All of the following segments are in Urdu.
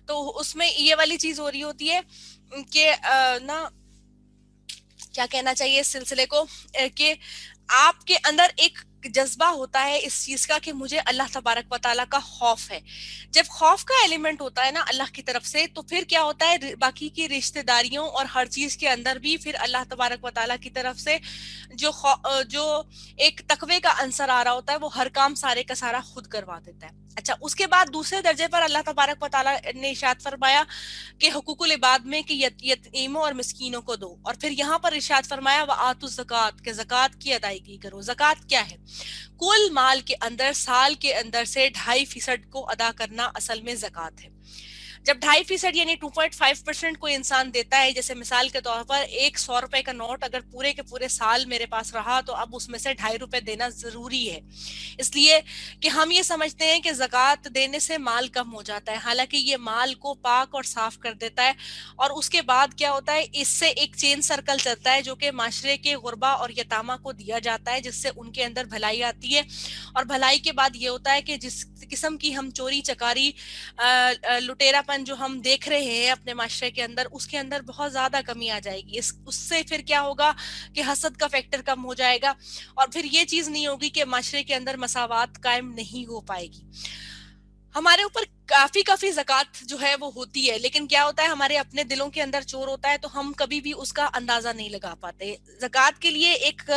تو اس میں یہ والی چیز ہو رہی ہوتی ہے کہ نا کیا کہنا چاہیے اس سلسلے کو، کہ آپ کے اندر ایک جذبہ ہوتا ہے اس چیز کا کہ مجھے اللہ تبارک و تعالیٰ کا خوف ہے. جب خوف کا ایلیمنٹ ہوتا ہے نا اللہ کی طرف سے، تو پھر کیا ہوتا ہے باقی کی رشتہ داریوں اور ہر چیز کے اندر بھی پھر اللہ تبارک و تعالیٰ کی طرف سے جو ایک تقوی کا عنصر آ رہا ہوتا ہے وہ ہر کام سارے کا سارا خود کروا دیتا ہے. اچھا، اس کے بعد دوسرے درجے پر اللہ تبارک و تعالیٰ نے ارشاد فرمایا کہ حقوق العباد میں کہ یتیموں اور مسکینوں کو دو، اور پھر یہاں پر ارشاد فرمایا وآتوا الزکوٰۃ کہ زکوٰۃ کی ادائیگی کرو. زکوٰۃ کیا ہے؟ کل مال کے اندر سال کے اندر سے 2.5% کو ادا کرنا اصل میں زکوٰۃ ہے. جب 2.5% یعنی 2.5% کوئی انسان دیتا ہے، جیسے مثال کے طور پر ایک 100 روپے کا نوٹ اگر پورے کے پورے سال میرے پاس رہا تو اب اس میں سے 2.5 روپے دینا ضروری ہے، اس لیے کہ ہم یہ سمجھتے ہیں کہ زکوٰۃ دینے سے مال کم ہو جاتا ہے، حالانکہ یہ مال کو پاک اور صاف کر دیتا ہے. اور اس کے بعد کیا ہوتا ہے، اس سے ایک چین سرکل چلتا ہے جو کہ معاشرے کے غربا اور یتامہ کو دیا جاتا ہے، جس سے ان کے اندر بھلائی آتی ہے. اور بھلائی کے بعد یہ ہوتا ہے کہ جس قسم کی ہم چوری چکاری لٹیرا پن جو ہم دیکھ رہے ہیں اپنے معاشرے کے اندر، اس کے اندر بہت زیادہ کمی آ جائے گی. اس سے پھر کیا ہوگا کہ حسد کا فیکٹر کم ہو جائے گا، اور پھر یہ چیز نہیں ہوگی کہ معاشرے کے اندر مساوات قائم نہیں ہو پائے گی. ہمارے اوپر کافی زکوٰۃ جو ہے وہ ہوتی ہے، لیکن کیا ہوتا ہے ہمارے اپنے دلوں کے اندر چور ہوتا ہے، تو ہم کبھی بھی اس کا اندازہ نہیں لگا پاتے. زکوٰۃ کے لیے ایک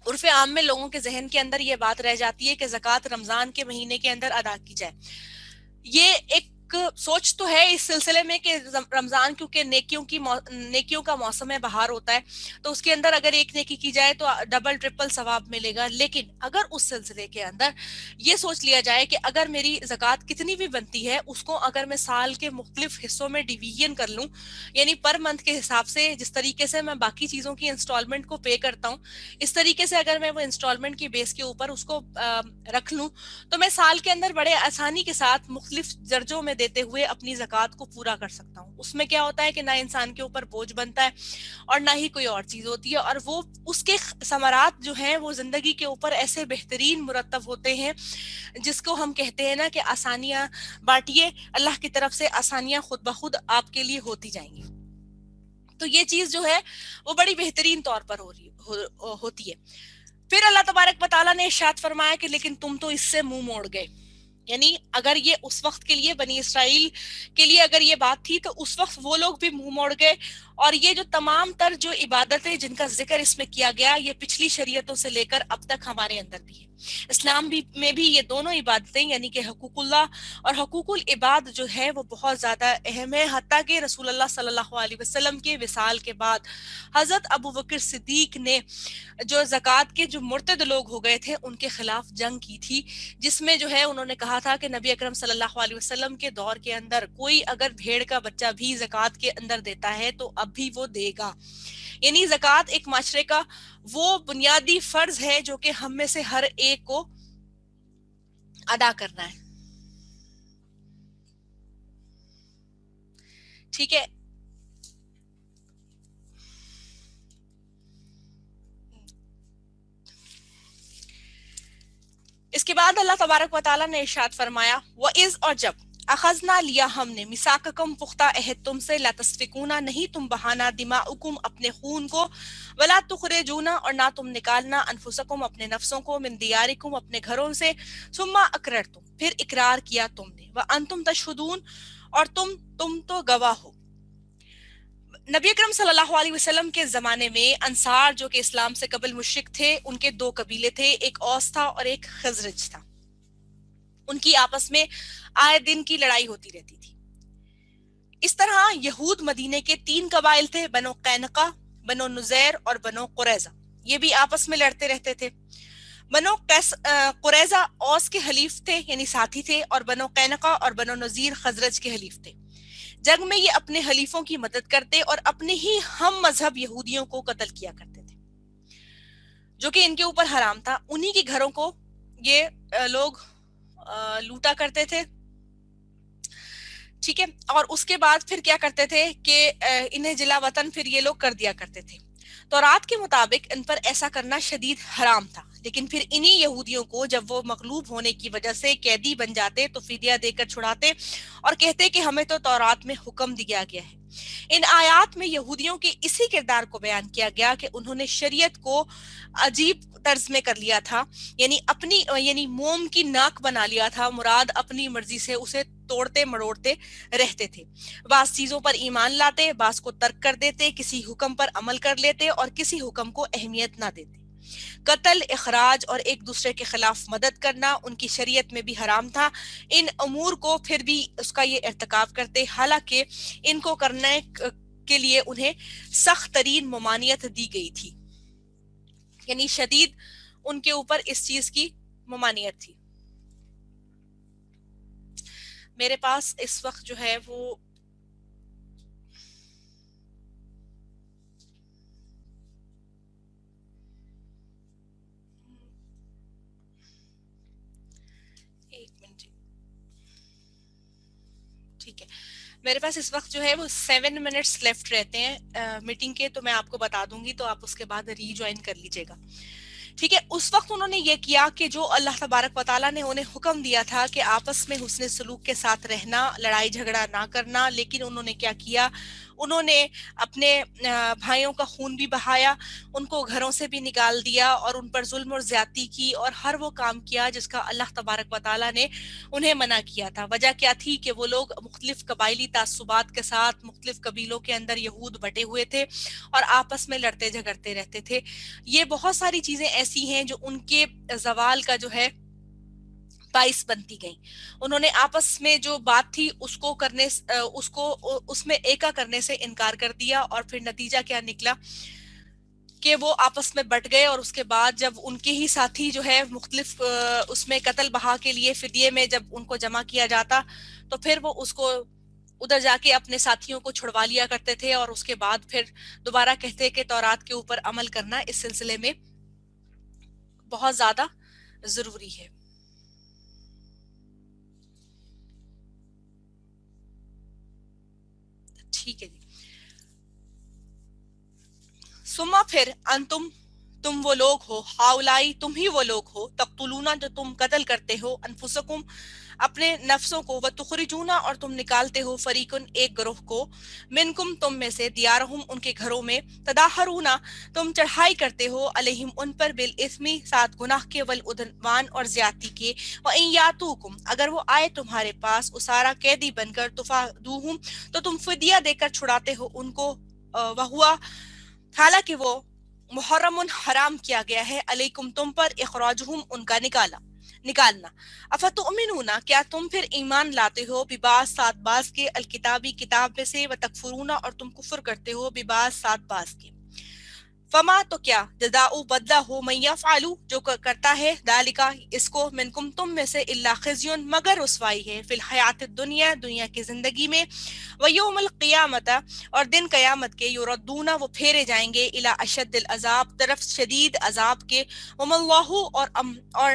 عرف عام میں لوگوں کے ذہن کے اندر یہ بات رہ جاتی ہے کہ زکوٰۃ رمضان کے مہینے کے اندر ادا کی جائے. یہ ایک سوچ تو ہے اس سلسلے میں کہ رمضان کیونکہ نیکیوں کا موسم بہار ہوتا ہے، تو اس کے اندر اگر ایک نیکی کی جائے تو ڈبل ٹرپل ثواب ملے گا. لیکن اگر اس سلسلے کے اندر یہ سوچ لیا جائے کہ اگر میری زکوٰۃ کتنی بھی بنتی ہے اس کو اگر میں سال کے مختلف حصوں میں ڈویژن کر لوں، یعنی پر منتھ کے حساب سے جس طریقے سے میں باقی چیزوں کی انسٹالمنٹ کو پے کرتا ہوں، اس طریقے سے اگر میں وہ انسٹالمنٹ کی بیس کے اوپر اس کو رکھ لوں، تو میں سال کے اندر بڑے آسانی کے ساتھ مختلف درجوں میں دیتے ہوئے اپنی زکوٰۃ کو پورا کر سکتا ہوں. اس میں کیا ہوتا ہے کہ نہ انسان کے اوپر بوجھ بنتا ہے اور نہ ہی کوئی اور چیز ہوتی ہے، اور وہ اس کے ثمرات جو ہیں وہ زندگی کے اوپر ایسے بہترین مرتب ہوتے ہیں جس کو ہم کہتے ہیں نا کہ آسانیاں بانٹیے، اللہ کی طرف سے آسانیاں خود بخود آپ کے لیے ہوتی جائیں گی. تو یہ چیز جو ہے وہ بڑی بہترین طور پر ہوتی ہے. پھر اللہ تبارک و تعالیٰ نے ارشاد فرمایا کہ لیکن تم تو اس سے منہ موڑ گئے. یعنی اگر یہ اس وقت کے لیے بنی اسرائیل کے لیے اگر یہ بات تھی تو اس وقت وہ لوگ بھی منہ موڑ گئے. اور یہ جو تمام تر جو عبادتیں جن کا ذکر اس میں کیا گیا، یہ پچھلی شریعتوں سے لے کر اب تک ہمارے اندر بھی ہے. اسلام میں بھی یہ دونوں عبادتیں یعنی کہ حقوق اللہ اور حقوق العباد جو ہے وہ بہت زیادہ اہم ہے. حتیٰ کہ رسول اللہ صلی اللہ علیہ وسلم کے وصال کے بعد حضرت ابو بکر صدیق نے جو زکوٰۃ کے جو مرتد لوگ ہو گئے تھے ان کے خلاف جنگ کی تھی، جس میں جو ہے انہوں نے کہا تھا کہ نبی اکرم صلی اللہ علیہ وسلم کے دور کے اندر کوئی اگر بھیڑ کا بچہ بھی زکوٰۃ کے اندر دیتا ہے تو اب بھی وہ دے گا. یعنی زکوٰۃ ایک معاشرے کا وہ بنیادی فرض ہے جو کہ ہم میں سے ہر ایک کو ادا کرنا ہے. ٹھیک ہے. اس کے بعد اللہ تبارک و تعالیٰ نے ارشاد فرمایا وَإِذْ اور جب اخذنا لیا ہم نے میثاقکم پختہ عہد تم سے لا تسفکون نہیں تم بہانا دماؤکم اپنے خون کو ولا تخرجون اور نہ تم نکالنا انفسکم اپنے نفسوں کو من دیارکم اپنے گھروں سے ثم اقررتم پھر اقرار کیا تم نے وانتم تشہدون اور تم تو گواہ ہو. نبی اکرم صلی اللہ علیہ وسلم کے زمانے میں انصار جو کہ اسلام سے قبل مشرک تھے، ان کے دو قبیلے تھے، ایک اوس تھا اور ایک خزرج تھا. ان کی آپس میں آئے دن کی لڑائی ہوتی رہتی تھی. اس طرح یہود مدینے کے 3 قبائل تھے، بنو قینقا، بنو نذیر اور بنو قریظہ. یہ بھی آپس میں لڑتے رہتے تھے. بنو قریظہ اوس کے حلیف تھے یعنی ساتھی تھے، اور بنو قینقا اور بنو نذیر خزرج کے حلیف تھے. جنگ میں یہ اپنے حلیفوں کی مدد کرتے اور اپنے ہی ہم مذہب یہودیوں کو قتل کیا کرتے تھے، جو کہ ان کے اوپر حرام تھا. انہی کے گھروں کو یہ لوگ لوٹا کرتے تھے. ٹھیک ہے. اور اس کے بعد پھر کیا کرتے تھے کہ انہیں جلا وطن پھر یہ لوگ کر دیا کرتے تھے. تو رات کے مطابق ان پر ایسا کرنا شدید حرام تھا. لیکن پھر انہی یہودیوں کو جب وہ مغلوب ہونے کی وجہ سے قیدی بن جاتے تو فدیہ دے کر چھڑاتے اور کہتے کہ ہمیں تو تورات میں حکم دیا گیا ہے. ان آیات میں یہودیوں کے اسی کردار کو بیان کیا گیا کہ انہوں نے شریعت کو عجیب طرز میں کر لیا تھا, یعنی موم کی ناک بنا لیا تھا, مراد اپنی مرضی سے اسے توڑتے مڑوڑتے رہتے تھے. بعض چیزوں پر ایمان لاتے, بعض کو ترک کر دیتے, کسی حکم پر عمل کر لیتے اور کسی حکم کو اہمیت نہ دیتے. قتل, اخراج اور ایک دوسرے کے خلاف مدد کرنا ان کی شریعت میں بھی حرام تھا. ان امور کو پھر بھی اس کا یہ ارتکاب کرتے, حالانکہ ان کو کرنے کے لیے انہیں سخت ترین ممانعت دی گئی تھی, یعنی شدید ان کے اوپر اس چیز کی ممانعت تھی. میرے پاس اس وقت جو ہے وہ ایک منٹ, ٹھیک ہے, میرے پاس اس وقت جو ہے وہ 7 منٹس لیفٹ رہتے ہیں میٹنگ کے, تو میں آپ کو بتا دوں گی, تو آپ اس کے بعد ری جوائن کر لیجیے گا. ٹھیک ہے, اس وقت انہوں نے یہ کیا کہ جو اللہ تبارک و تعالیٰ نے انہیں حکم دیا تھا کہ آپس میں حسن سلوک کے ساتھ رہنا, لڑائی جھگڑا نہ کرنا, لیکن انہوں نے کیا کیا, انہوں نے اپنے بھائیوں کا خون بھی بہایا, ان کو گھروں سے بھی نکال دیا اور ان پر ظلم اور زیادتی کی, اور ہر وہ کام کیا جس کا اللہ تبارک و تعالیٰ نے انہیں منع کیا تھا. وجہ کیا تھی کہ وہ لوگ مختلف قبائلی تعصبات کے ساتھ مختلف قبیلوں کے اندر یہود بٹے ہوئے تھے اور آپس میں لڑتے جھگڑتے رہتے تھے. یہ بہت ساری چیزیں ایسی ہیں جو ان کے زوال کا جو ہے باعث بنتی گئیں. انہوں نے آپس میں جو بات تھی اس میں ایکا کرنے سے انکار کر دیا, اور پھر نتیجہ کیا نکلا کہ وہ آپس میں بٹ گئے, اور اس کے بعد جب ان کے ہی ساتھی جو ہے مختلف اس میں قتل بہا کے لیے فدیے میں جب ان کو جمع کیا جاتا تو پھر وہ اس کو ادھر جا کے اپنے ساتھیوں کو چھڑوا لیا کرتے تھے, اور اس کے بعد پھر دوبارہ کہتے کہ تورات کے اوپر عمل کرنا اس سلسلے میں بہت زیادہ ضروری ہے. ٹھیک ہے جی. سما پھر تم وہ لوگ ہو, ہاولائی تم ہی وہ لوگ ہو, تقتلونا جو تم قتل کرتے ہو, انفسکم اپنے نفسوں کو, وتخرجونا اور تم نکالتے ہو, فریقن ایک گروہ کو, منکم تم میں سے, دیارہم ان کے گھروں میں, تداہرونا تم چڑھائی کرتے ہو, علیہم ان پر, بالاسمی ساتھ گناہ کے, والعدوان اور زیادتی کے, وَإِن یاتوکم اگر وہ آئے تمہارے پاس, اسارا قیدی بن کر, تفادوہم تو تم فدیہ دے کر چھڑاتے ہو ان کو, وہوا حالانکہ وہ محرم حرام کیا گیا ہے, علیکم تم پر, اخراجہم ان کا نکالنا. افتؤمنون کیا تم پھر ایمان لاتے ہو, ببعض ساتھ بعض کے, الکتابی کتاب میں سے, وتکفرون اور تم کفر کرتے ہو, ببعض ساتھ بعض کے. فما تو کیا, جزاؤ بدلہ ہو, من یفعل جو کرتا ہے, ذالک اس کو, منکم تم میں سے, الا خزی مگر رسوائی ہے, فی الحیات الدنیا دنیا کی زندگی میں, ویوم القیامت اور دن قیامت کے, یردون وہ پھیرے جائیں گے, الی اشد العذاب طرف شدید عذاب کے, وما اللہ اور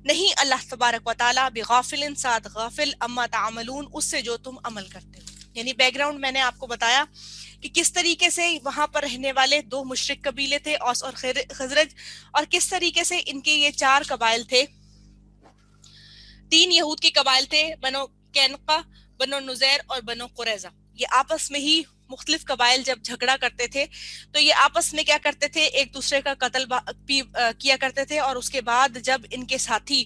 نہیں اللہ تبارک و تعالی, بغافل ساتھ غافل, اما تعملون اس سے جو تم عمل کرتے ہو. یعنی بیک گراؤنڈ میں نے آپ کو بتایا کہ کس طریقے سے وہاں پر رہنے والے 2 مشرک قبیلے تھے, اوس اور خزرج, اور کس طریقے سے ان کے یہ 4 قبائل تھے, 3 یہود کے قبائل تھے, بنو قینقا, بنو نذیر اور بنو قریظہ. یہ آپس میں ہی مختلف قبائل جب جھگڑا کرتے تھے تو یہ آپس میں کیا کرتے تھے, ایک دوسرے کا قتل کیا کرتے تھے, اور اس کے بعد جب ان کے ساتھی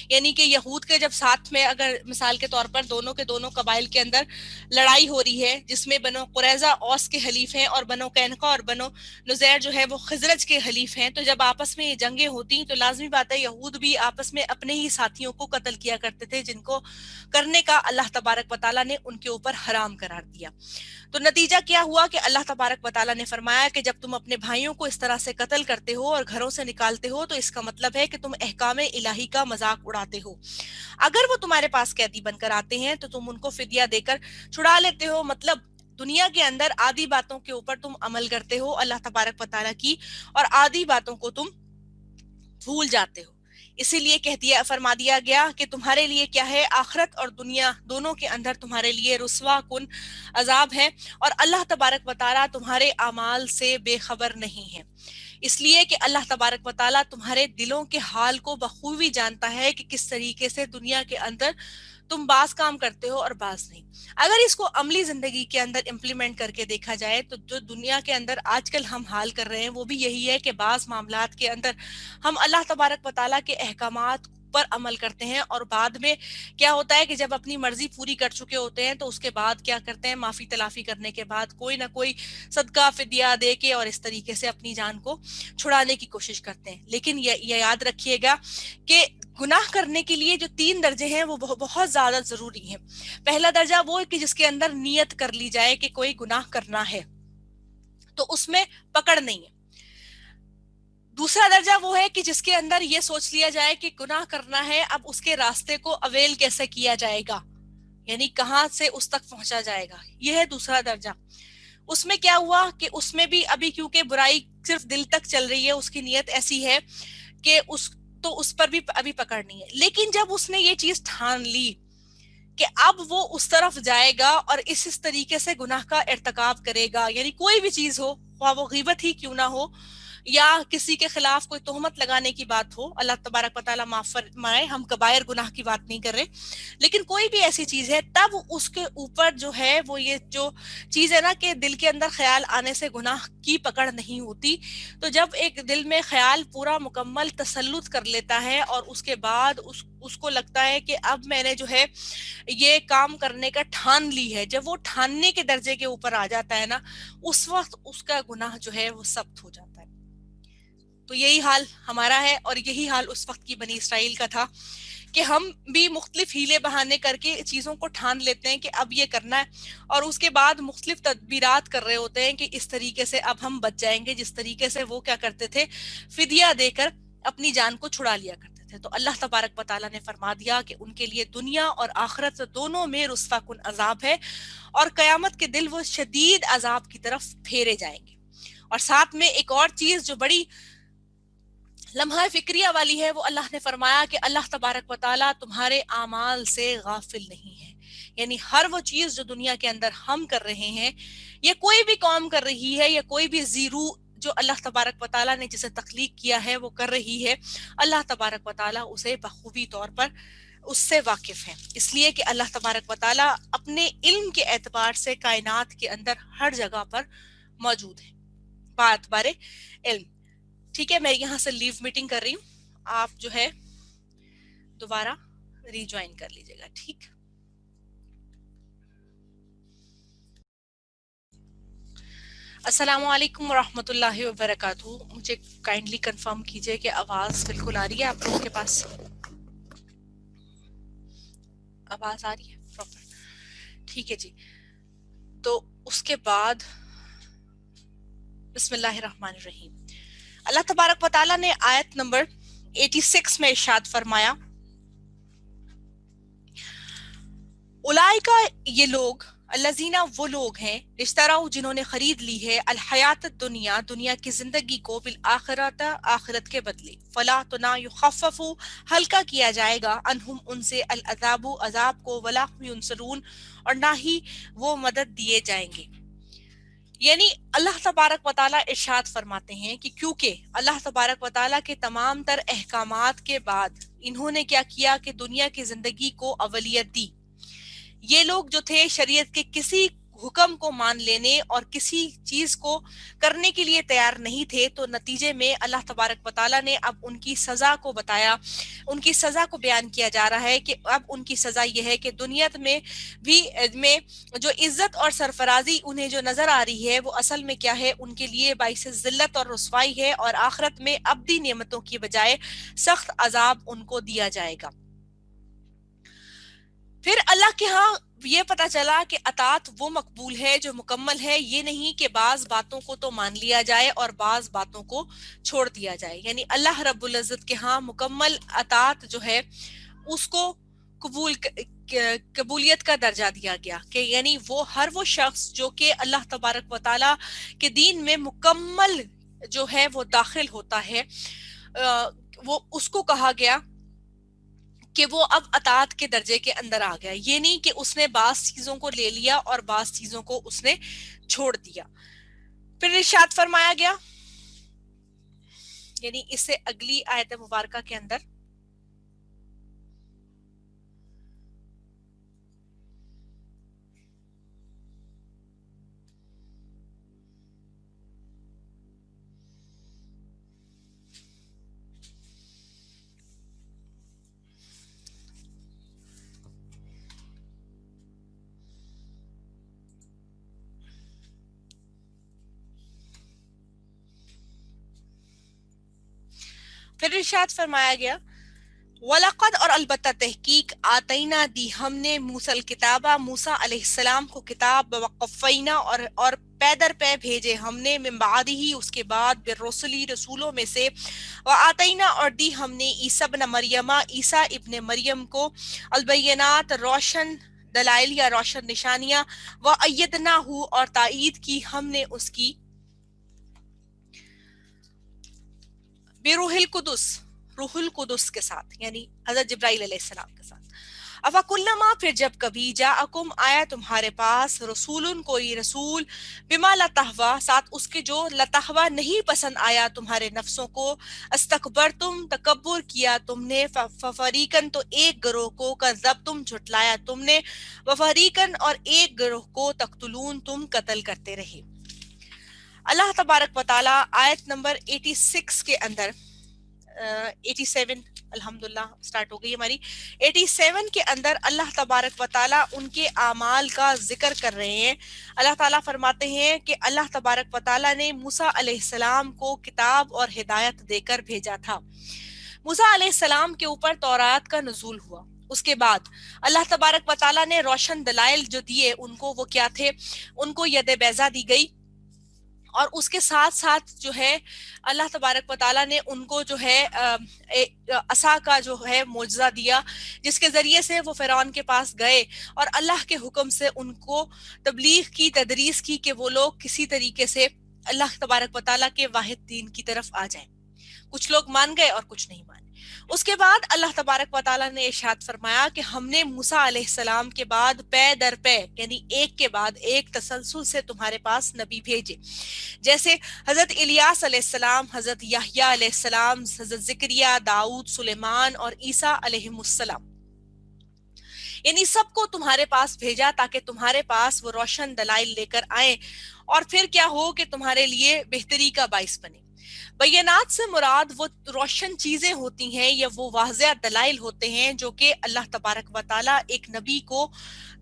یعنی کہ یہود کے جب ساتھ میں, اگر مثال کے طور پر دونوں کے دونوں قبائل کے اندر لڑائی ہو رہی ہے, جس میں بنو قریظہ اوس کے حلیف ہیں اور بنو قینقا اور بنو نذیر جو ہے وہ خزرج کے حلیف ہیں, تو جب آپس میں یہ جنگیں ہوتی تو لازمی بات ہے یہود بھی آپس میں اپنے ہی ساتھیوں کو قتل کیا کرتے تھے, جن کو کرنے کا اللہ تبارک و تعالیٰ نے ان کے اوپر حرام قرار دیا. تو نتیجہ کیا ہوا کہ اللہ تبارک و تعالیٰ نے فرمایا کہ جب تم اپنے بھائیوں کو اس طرح سے قتل کرتے ہو اور گھروں سے نکالتے ہو تو اس کا مطلب ہے کہ تم احکام الہی کا مذاق اڑاتے ہو. اگر وہ تمہارے پاس قیدی بن کر آتے ہیں تو تم ان کو فدیہ دے کر چھڑا لیتے ہو, مطلب دنیا کے اندر آدھی باتوں کے اوپر تم عمل کرتے ہو اللہ تبارک و تعالیٰ کی, اور آدھی باتوں کو تم بھول جاتے ہو. اسی لیے فرما دیا گیا کہ تمہارے لیے کیا ہے، آخرت اور دنیا دونوں کے اندر تمہارے لیے رسوا کن عذاب ہے، اور اللہ تبارک و تعالیٰ تمہارے اعمال سے بے خبر نہیں ہے، اس لیے کہ اللہ تبارک و تعالیٰ تمہارے دلوں کے حال کو بخوبی جانتا ہے کہ کس طریقے سے دنیا کے اندر تم بعض کام کرتے ہو اور بعض نہیں۔ اگر اس کو عملی زندگی کے اندر امپلیمنٹ کر کے دیکھا جائے تو جو دنیا کے اندر آج کل ہم حال کر رہے ہیں وہ بھی یہی ہے کہ بعض معاملات کے اندر ہم اللہ تبارک و تعالیٰ کے احکامات پر عمل کرتے ہیں، اور بعد میں کیا ہوتا ہے کہ جب اپنی مرضی پوری کر چکے ہوتے ہیں تو اس کے بعد کیا کرتے ہیں، معافی تلافی کرنے کے بعد کوئی نہ کوئی صدقہ فدیہ دے کے اور اس طریقے سے اپنی جان کو چھڑانے کی کوشش کرتے ہیں۔ لیکن یہ یاد رکھیے گا کہ گناہ کرنے کے لیے جو 3 درجے ہیں وہ بہت زیادہ ضروری ہیں۔ پہلا درجہ وہ ہے کہ جس کے اندر نیت کر لی جائے کہ کوئی گناہ کرنا ہے، تو اس میں پکڑ نہیں ہے۔ دوسرا درجہ وہ ہے کہ جس کے اندر یہ سوچ لیا جائے کہ گناہ کرنا ہے، اب اس کے راستے کو اویل کیسے کیا جائے گا، یعنی کہاں سے اس تک پہنچا جائے گا، یہ ہے دوسرا درجہ۔ اس میں کیا ہوا کہ اس میں بھی ابھی کیونکہ برائی صرف دل تک چل رہی ہے، اس کی نیت ایسی ہے کہ اس پر بھی ابھی پکڑ نہیں ہے۔ لیکن جب اس نے یہ چیز ٹھان لی کہ اب وہ اس طرف جائے گا اور اس طریقے سے گناہ کا ارتکاب کرے گا، یعنی کوئی بھی چیز ہو، خواہ وہ غیبت ہی کیوں نہ ہو یا کسی کے خلاف کوئی تہمت لگانے کی بات ہو، اللہ تبارک و تعالیٰ معاف فرمائے، ہم کبائر گناہ کی بات نہیں کر رہے، لیکن کوئی بھی ایسی چیز ہے، تب اس کے اوپر جو ہے وہ یہ جو چیز ہے نا کہ دل کے اندر خیال آنے سے گناہ کی پکڑ نہیں ہوتی۔ تو جب ایک دل میں خیال پورا مکمل تسلط کر لیتا ہے اور اس کے بعد اس کو لگتا ہے کہ اب میں نے جو ہے یہ کام کرنے کا ٹھان لی ہے، جب وہ ٹھاننے کے درجے کے اوپر آ جاتا ہے نا، اس وقت اس کا گناہ جو ہے وہ سخت ہو جاتا ہے۔ تو یہی حال ہمارا ہے، اور یہی حال اس وقت کی بنی اسرائیل کا تھا کہ ہم بھی مختلف ہیلے بہانے کر کے چیزوں کو ٹھان لیتے ہیں کہ اب یہ کرنا ہے، اور اس کے بعد مختلف تدبیرات کر رہے ہوتے ہیں کہ اس طریقے سے اب ہم بچ جائیں گے، جس طریقے سے وہ کیا کرتے تھے، فدیہ دے کر اپنی جان کو چھڑا لیا کرتے تھے۔ تو اللہ تبارک و تعالیٰ نے فرما دیا کہ ان کے لیے دنیا اور آخرت دونوں میں رسوا کن عذاب ہے، اور قیامت کے دل وہ شدید عذاب کی طرف پھیرے جائیں گے۔ اور ساتھ میں ایک اور چیز جو بڑی لمحہ فکریہ والی ہے، وہ اللہ نے فرمایا کہ اللہ تبارک و تعالیٰ تمہارے اعمال سے غافل نہیں ہے، یعنی ہر وہ چیز جو دنیا کے اندر ہم کر رہے ہیں، یا کوئی بھی قوم کر رہی ہے، یا کوئی بھی زیرو جو اللہ تبارک و تعالیٰ نے جسے تخلیق کیا ہے وہ کر رہی ہے، اللہ تبارک و تعالیٰ اسے بخوبی طور پر اس سے واقف ہے، اس لیے کہ اللہ تبارک و تعالیٰ اپنے علم کے اعتبار سے کائنات کے اندر ہر جگہ پر موجود ہے باعتبار علم۔ ٹھیک ہے، میں یہاں سے لیو میٹنگ کر رہی ہوں، آپ جو ہے دوبارہ ری جوائن کر لیجیے گا، ٹھیک۔ السلام علیکم ورحمۃ اللہ وبرکاتہ، مجھے کائنڈلی کنفرم کیجیے کہ آواز بالکل آ رہی ہے آپ لوگوں کے پاس، آواز آ رہی ہے پراپر؟ ٹھیک ہے جی۔ تو اس کے بعد بسم اللہ الرحمن الرحیم، اللہ تبارک و تعالیٰ نے آیت نمبر 86 میں ارشاد فرمایا، اولئکا یہ لوگ، الذین وہ لوگ ہیں، اشتراؤ جنہوں نے خرید لی ہے، الحیات الدنیا دنیا کی زندگی کو، بالآخرۃ آخرت کے بدلے، فلا تو نہ یخفف ہلکا کیا جائے گا، عنہم ان سے، العذاب عذاب کو، ولا هم ینصرون اور نہ ہی وہ مدد دیے جائیں گے۔ یعنی اللہ تبارک و تعالیٰ ارشاد فرماتے ہیں کہ کیونکہ اللہ تبارک و تعالیٰ کے تمام تر احکامات کے بعد انہوں نے کیا کیا کہ دنیا کی زندگی کو اولویت دی، یہ لوگ جو تھے شریعت کے کسی حکم کو مان لینے اور کسی چیز کو کرنے کے لیے تیار نہیں تھے، تو نتیجے میں اللہ تبارک و تعالیٰ نے اب ان کی سزا کو بتایا، ان کی سزا کو بیان کیا جا رہا ہے کہ اب ان کی سزا یہ ہے کہ دنیا میں بھی میں جو عزت اور سرفرازی انہیں جو نظر آ رہی ہے وہ اصل میں کیا ہے، ان کے لیے باعث ذلت اور رسوائی ہے، اور آخرت میں ابدی نعمتوں کی بجائے سخت عذاب ان کو دیا جائے گا۔ پھر اللہ کے ہاں یہ پتا چلا کہ اطاعت وہ مقبول ہے جو مکمل ہے، یہ نہیں کہ بعض باتوں کو تو مان لیا جائے اور بعض باتوں کو چھوڑ دیا جائے، یعنی اللہ رب العزت کے ہاں مکمل اطاعت جو ہے اس کو قبولیت کا درجہ دیا گیا، کہ یعنی ہر وہ شخص جو کہ اللہ تبارک و تعالیٰ کے دین میں مکمل جو ہے وہ داخل ہوتا ہے، وہ اس کو کہا گیا کہ وہ اب اطاعت کے درجے کے اندر آ گیا. یہ نہیں کہ اس نے بعض چیزوں کو لے لیا اور بعض چیزوں کو اس نے چھوڑ دیا. پھر ارشاد فرمایا گیا یعنی اس سے اگلی آیت مبارکہ کے اندر پھر ارشاد فرمایا گیا وَلَقَدْ اور البتہ تحقیق آتینا دی ہم نے موسیٰ الکتابہ موسیٰ علیہ السلام کو کتاب وقفینا اور پے در پے بھیجے ہم نے من بعد ہی اس کے بعد بالرسلی رسولوں میں سے وآتینا اور دی ہم نے عیسیٰ ابن مریم عیسیٰ ابن مریم کو البینات روشن دلائل یا روشن نشانیاں وَأَيَّدْنَاهُ اور تائید کی ہم نے اس کی بروح القدس روح القدس کے ساتھ یعنی حضرت جبرائیل علیہ السلام کے ساتھ. افکلما پھر جب کبھی جاءکم آیا تمہارے پاس رسول کوئی رسول بما لا تہوا ساتھ اس کے جو لا تہوا نہیں پسند آیا تمہارے نفسوں کو استکبرتم تکبر کیا تم نے ففریقن تو ایک گروہ کو کذبتم جھٹلایا تم نے وفریقن اور ایک گروہ کو تقتلون تم قتل کرتے رہے. اللہ تبارک و تعالی آیت نمبر 86 کے اندر 87 الحمدللہ سٹارٹ ہو گئی ہماری 87 کے اندر اللہ تبارک و تعالی ان کے اعمال کا ذکر کر رہے ہیں. اللہ تعالیٰ فرماتے ہیں کہ اللہ تبارک و تعالی نے موسیٰ علیہ السلام کو کتاب اور ہدایت دے کر بھیجا تھا. موسیٰ علیہ السلام کے اوپر تورات کا نزول ہوا. اس کے بعد اللہ تبارک و تعالی نے روشن دلائل جو دیے ان کو وہ کیا تھے ان کو ید بیضا دی گئی اور اس کے ساتھ ساتھ جو ہے اللہ تبارک و تعالیٰ نے ان کو جو ہے عصا کا جو ہے معجزہ دیا جس کے ذریعے سے وہ فرعون کے پاس گئے اور اللہ کے حکم سے ان کو تبلیغ کی تدریس کی کہ وہ لوگ کسی طریقے سے اللہ تبارک و تعالیٰ کے واحد دین کی طرف آ جائیں. کچھ لوگ مان گئے اور کچھ نہیں مانے. اس کے بعد اللہ تبارک و تعالیٰ نے ارشاد فرمایا کہ ہم نے موسیٰ علیہ السلام کے بعد پے در پے یعنی ایک کے بعد ایک تسلسل سے تمہارے پاس نبی بھیجے جیسے حضرت الیاس علیہ السلام حضرت یحییٰ علیہ السلام حضرت زکریا داؤد سلیمان اور عیسیٰ علیہ السلام یعنی سب کو تمہارے پاس بھیجا تاکہ تمہارے پاس وہ روشن دلائل لے کر آئیں اور پھر کیا ہو کہ تمہارے لیے بہتری کا باعث بنے. بینات سے مراد وہ روشن چیزیں ہوتی ہیں یا وہ واضح دلائل ہوتے ہیں جو کہ اللہ تبارک و تعالیٰ ایک نبی کو